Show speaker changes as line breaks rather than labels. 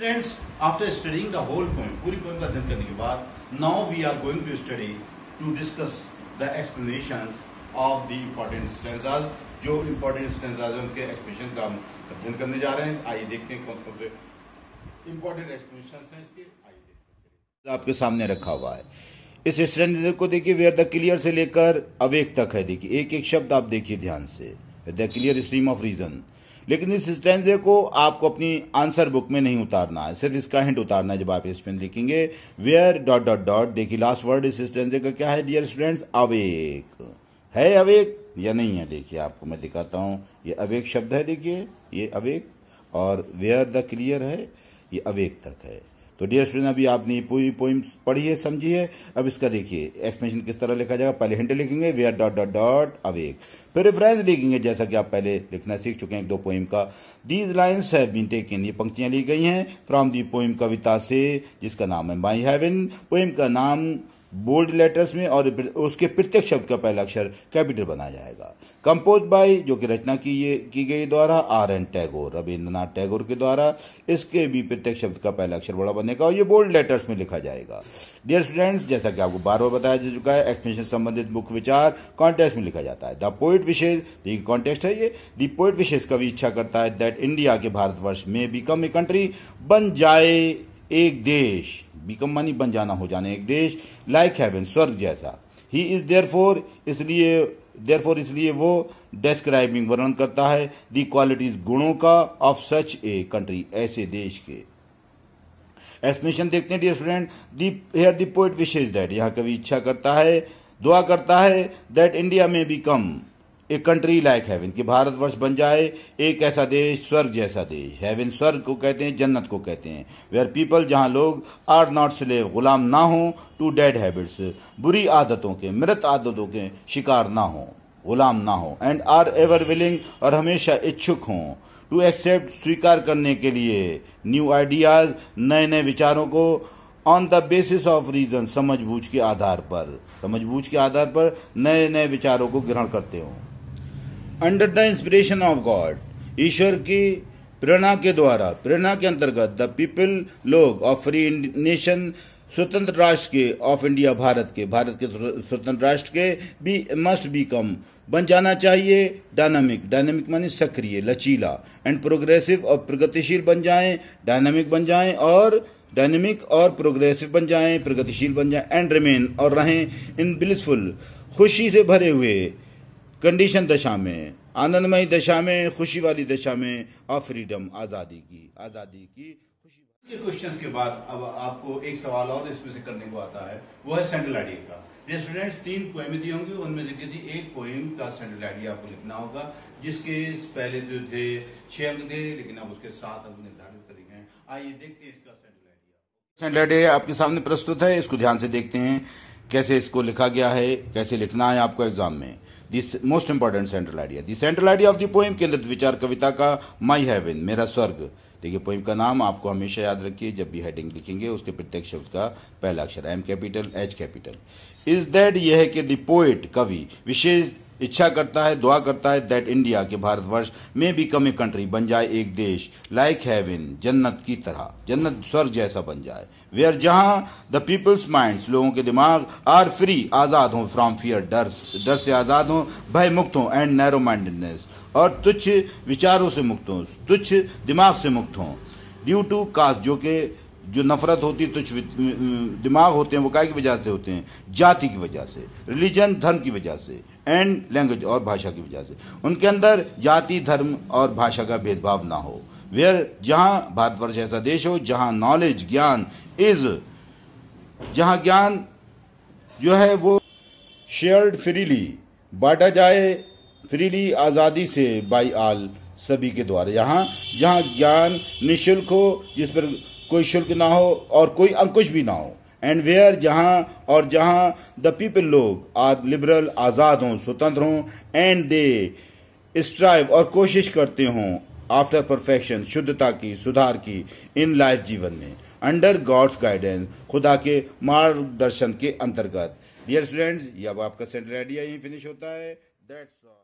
Friends, after studying the whole poem, पूरी poem का अध्ययन करने के बाद, now we are going to study to discuss the explanations of the important stanzas. जो important stanzas हैं उनके explanation का हम अध्ययन करने जा रहे हैं. आइए देखते हैं कौन कौन से important explanations हैं इसके. आइए देखते हैं. आपके सामने रखा हुआ है. इस स्टैंजा को देखिए, वेयर द क्लियर से लेकर अवेक तक है. देखिए एक एक शब्द आप देखिए ध्यान से. The clear stream of reason. लेकिन इस स्टैंजे को आपको अपनी आंसर बुक में नहीं उतारना है, सिर्फ इसका हिंट उतारना है. जब आप इसमें लिखेंगे वेयर डॉट डॉट डॉट, देखिए लास्ट वर्ड इस स्टैंजे का क्या है डियर स्टूडेंट्स? अवेक है. अवेक या नहीं है? देखिए आपको मैं दिखाता हूं. ये अवेक शब्द है. देखिए ये अवेक, और वेयर द क्लियर है, ये अवेक तक है. तो डियर स्टूडेंट, अभी आपने ये पूरी पोइम पढ़ी है, समझी है. अब इसका देखिए एक्सप्लेनेशन किस तरह लिखा जाएगा. पहले हिंट लिखेंगे where dot dot dot awake, फिर रेफरेंस लिखेंगे जैसा कि आप पहले लिखना सीख चुके हैं एक दो पोइम का. These lines have been taken, ये पंक्तियां ली गई हैं फ्रॉम दी पोइम कविता से जिसका नाम है माई हेवन. पोइम का नाम बोल्ड लेटर्स में और उसके प्रत्येक शब्द का पहला अक्षर कैपिटल बनाया जाएगा. कंपोज बाय, जो कि रचना की गई द्वारा आर एन टैगोर, रविंद्रनाथ टैगोर के द्वारा. इसके भी प्रत्येक शब्द का पहला अक्षर बड़ा बनेगा और ये बोल्ड लेटर्स में लिखा जाएगा. डियर स्टूडेंट्स, जैसा कि आपको बार बार बताया जा चुका है, एक्सप्लेनेशन संबंधित मुख्य विचार कॉन्टेक्स्ट में लिखा जाता है. द पोइट विशेष, देखिए कॉन्टेक्स्ट है ये. द पोइट विशेष कवि इच्छा करता है दैट इंडिया के भारतवर्ष में बिकम ए कंट्री, बन जाए एक देश. बिकम मानी बन जाना, हो जाने, एक देश. लाइक हेवन, स्वर्ग जैसा. ही इज देयरफॉर, इसलिए वो डिस्क्राइबिंग, वर्णन करता है दी क्वालिटीज, गुणों का, ऑफ सच ए कंट्री, ऐसे देश के. एक्सप्लेनेशन देखते हैं dear student. Here the poet wishes that, यहां कवि इच्छा करता है, दुआ करता है that India may become a country like heaven, कि भारतवर्ष बन जाए एक ऐसा देश, स्वर्ग जैसा देश. हेवन स्वर्ग को कहते हैं, जन्नत को कहते हैं. वेयर पीपल, जहां लोग आर नॉट स्लेव, गुलाम ना हो, टू डेड हैबिट्स, बुरी आदतों के, मृत आदतों के शिकार ना हो, गुलाम ना हो. एंड आर एवर विलिंग, और हमेशा इच्छुक हों, टू एक्सेप्ट, स्वीकार करने के लिए, न्यू आइडियाज, नए नए विचारों को, on the basis of reason, समझबूझ के आधार पर नए नए विचारों को ग्रहण करते हों. Under the inspiration of God, ईश्वर की प्रेरणा के द्वारा, प्रेरणा के अंतर्गत, द पीपल, लोग, ऑफ फ्री नेशन, स्वतंत्र राष्ट्र के, ऑफ इंडिया, भारत के स्वतंत्र राष्ट्र के, बी मस्ट बिकम, बन जाना चाहिए, डायनामिक मानी सक्रिय, लचीला, एंड प्रोग्रेसिव, और प्रगतिशील बन जाएं, डायनामिक और प्रोग्रेसिव बन जाएं, प्रगतिशील बन जाएं. एंड रिमेन, और रहें, इन ब्लिसफुल, खुशी से भरे हुए, कंडीशन दशा में, आनंदमयी दशा में, खुशी वाली दशा में, ऑफ फ्रीडम, आजादी की खुशी. ये क्वेश्चन के बाद अब आपको एक सवाल और इसमें से करने को आता है, वो है सेंट्रल आइडिया का. ये स्टूडेंट्स 3 पोएम दी होंगी, उनमें से किसी एक पोएम का सेंट्रल आइडिया आपको लिखना होगा, जिसके पहले जो थे 6 अंक थे, लेकिन अब उसके 7 अंक निर्धारित करे गए. आइए देखते हैं इसका सेंट्रल आइडिया आपके सामने प्रस्तुत है. इसको ध्यान से देखते हैं कैसे इसको लिखा गया है, कैसे लिखना है आपको एग्जाम में. This most important central idea. The central idea of the poem, केंद्रित विचार कविता का, माई हेवन, मेरा स्वर्ग. देखिए पोएम का नाम आपको हमेशा याद रखिए, जब भी हेडिंग लिखेंगे उसके प्रत्येक शब्द का पहला अक्षर M capital, H capital. Is that, यह है कि द पोएट, कवि, विशेष इच्छा करता है, दुआ करता है दैट इंडिया, के भारतवर्ष में बिकम ए कंट्री, बन जाए एक देश, लाइक हेवन, जन्नत की तरह, जन्नत स्वर्ग जैसा बन जाए. वेयर, जहां द पीपल्स माइंड्स, लोगों के दिमाग, आर फ्री, आजाद हों, फ्रॉम फियर, डर से आजाद हों, भय मुक्त हों, एंड नैरो माइंडेडनेस, और तुच्छ विचारों से मुक्त हों, तुच्छ दिमाग से मुक्त हों. ड्यू टू कास्ट, जो नफरत होती है, तुच्छ दिमाग होते हैं, वो काय की वजह से होते हैं? जाति की वजह से. रिलीजन, धर्म की वजह से. एंड लैंग्वेज, और भाषा की वजह से. उनके अंदर जाति, धर्म और भाषा का भेदभाव ना हो. वेयर, जहां भारतवर्ष ऐसा देश हो जहां नॉलेज, ज्ञान इज, जहां ज्ञान जो है वो शेयर्ड फ्रीली, बांटा जाए फ्रीली, आजादी से, बाई आल, सभी के द्वारा. जहां ज्ञान निःशुल्क हो, जिस पर कोई शुल्क ना हो और कोई अंकुश भी ना हो. एंड वेयर, जहां द पीपल, लोग, आर लिबरल, आजाद हों, स्वतंत्र हों, एंड दे स्ट्राइव, और कोशिश करते हों, आफ्टर परफेक्शन, शुद्धता की, सुधार की, इन लाइफ, जीवन में, अंडर गॉड्स गाइडेंस, खुदा के मार्गदर्शन के अंतर्गत. डियर स्टूडेंट्स, ये अब आपका सेंट्रल आइडिया यही फिनिश होता है. That's all.